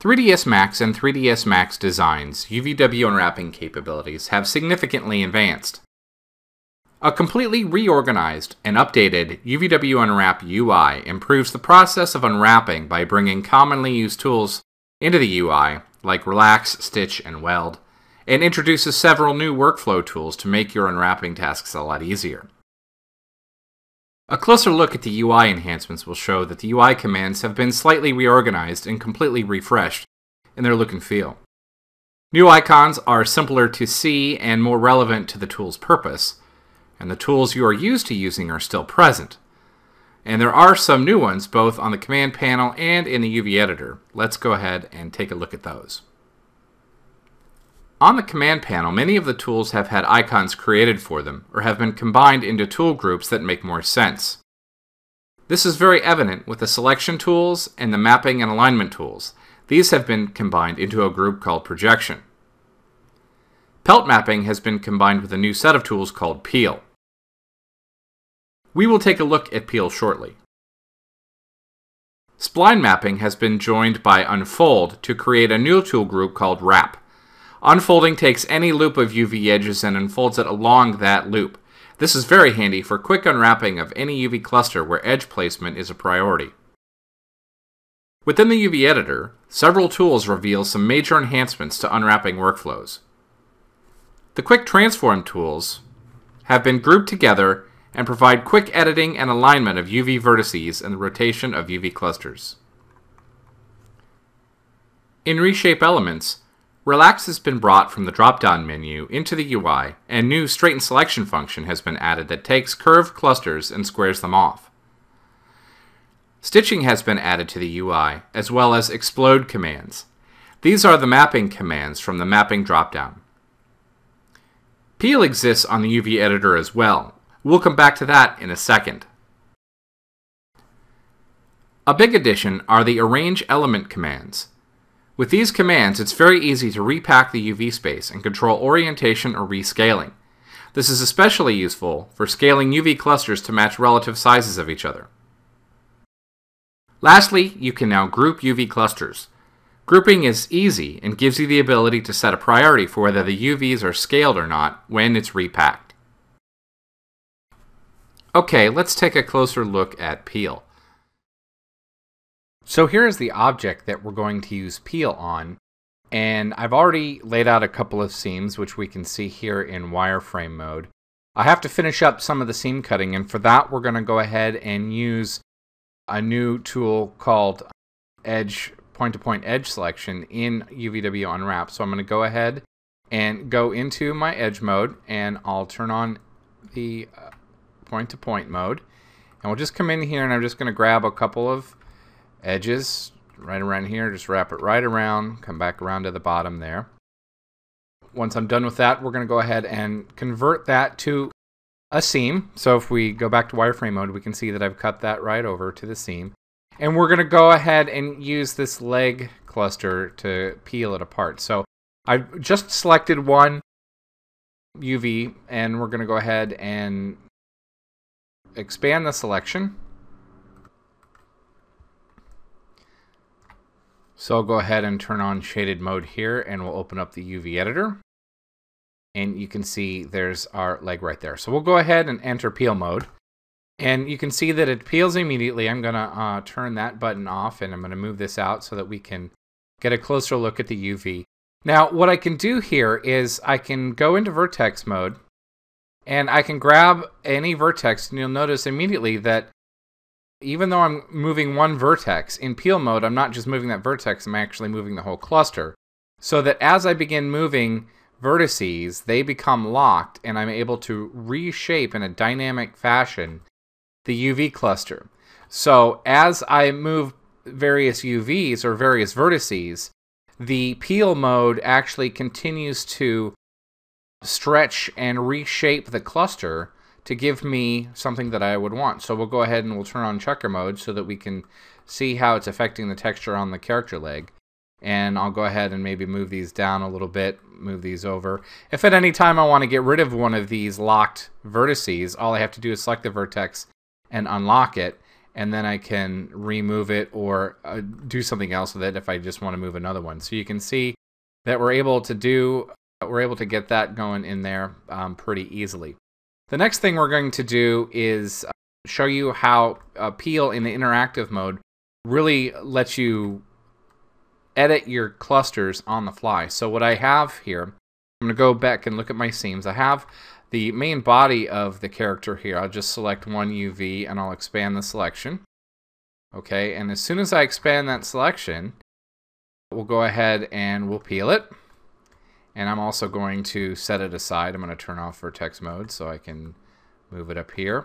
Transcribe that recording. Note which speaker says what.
Speaker 1: 3ds Max and 3ds Max Design's UVW unwrapping capabilities have significantly advanced. A completely reorganized and updated UVW Unwrap UI improves the process of unwrapping by bringing commonly used tools into the UI, like Relax, Stitch, and Weld, and introduces several new workflow tools to make your unwrapping tasks a lot easier. A closer look at the UI enhancements will show that the UI commands have been slightly reorganized and completely refreshed in their look and feel. New icons are simpler to see and more relevant to the tool's purpose, and the tools you are used to using are still present. And there are some new ones both on the command panel and in the UV editor. Let's go ahead and take a look at those. On the command panel, many of the tools have had icons created for them or have been combined into tool groups that make more sense. This is very evident with the selection tools and the mapping and alignment tools. These have been combined into a group called projection. Pelt mapping has been combined with a new set of tools called peel. We will take a look at peel shortly. Spline mapping has been joined by unfold to create a new tool group called wrap. Unfolding takes any loop of UV edges and unfolds it along that loop. This is very handy for quick unwrapping of any UV cluster where edge placement is a priority. Within the UV editor, several tools reveal some major enhancements to unwrapping workflows. The quick transform tools have been grouped together and provide quick editing and alignment of UV vertices and the rotation of UV clusters. In reshape elements, Relax has been brought from the drop-down menu into the UI, and new straighten selection function has been added that takes curved clusters and squares them off. Stitching has been added to the UI, as well as explode commands. These are the mapping commands from the mapping drop-down. Peel exists on the UV editor as well. We'll come back to that in a second. A big addition are the arrange element commands. With these commands, it's very easy to repack the UV space and control orientation or rescaling. This is especially useful for scaling UV clusters to match relative sizes of each other. Lastly, you can now group UV clusters. Grouping is easy and gives you the ability to set a priority for whether the UVs are scaled or not when it's repacked. Okay, let's take a closer look at peel. So here is the object that we're going to use peel on, and I've already laid out a couple of seams which we can see here in wireframe mode. I have to finish up some of the seam cutting, and for that we're going to go ahead and use a new tool called point-to-point edge selection in UVW Unwrap. So I'm going to go ahead and go into my edge mode, and I'll turn on the point-to-point mode, and we'll just come in here and I'm just going to grab a couple of edges right around here, just wrap it right around, come back around to the bottom there. Once I'm done with that, we're going to go ahead and convert that to a seam. So if we go back to wireframe mode, we can see that I've cut that right over to the seam. And we're going to go ahead and use this leg cluster to peel it apart. So I've just selected one UV, and we're going to go ahead and expand the selection. So I'll go ahead and turn on shaded mode here, and we'll open up the UV editor. And you can see there's our leg right there. So we'll go ahead and enter peel mode. And you can see that it peels immediately. I'm going to turn that button off, and I'm going to move this out so that we can get a closer look at the UV. Now, what I can do here is I can go into vertex mode, and I can grab any vertex, and you'll notice immediately that even though I'm moving one vertex, in peel mode, I'm not just moving that vertex, I'm actually moving the whole cluster. So that as I begin moving vertices, they become locked, and I'm able to reshape in a dynamic fashion the UV cluster. So as I move various UVs or various vertices, the peel mode actually continues to stretch and reshape the cluster to give me something that I would want. So we'll go ahead and we'll turn on checker mode so that we can see how it's affecting the texture on the character leg. And I'll go ahead and maybe move these down a little bit, move these over. If at any time I want to get rid of one of these locked vertices, all I have to do is select the vertex and unlock it, and then I can remove it or do something else with it if I just want to move another one. So you can see that we're able to get that going in there pretty easily. The next thing we're going to do is show you how Peel in the interactive mode really lets you edit your clusters on the fly. So what I have here, I'm going to go back and look at my seams. I have the main body of the character here. I'll just select one UV and I'll expand the selection. Okay, and as soon as I expand that selection, we'll go ahead and we'll peel it. And I'm also going to set it aside. I'm going to turn off vertex mode so I can move it up here.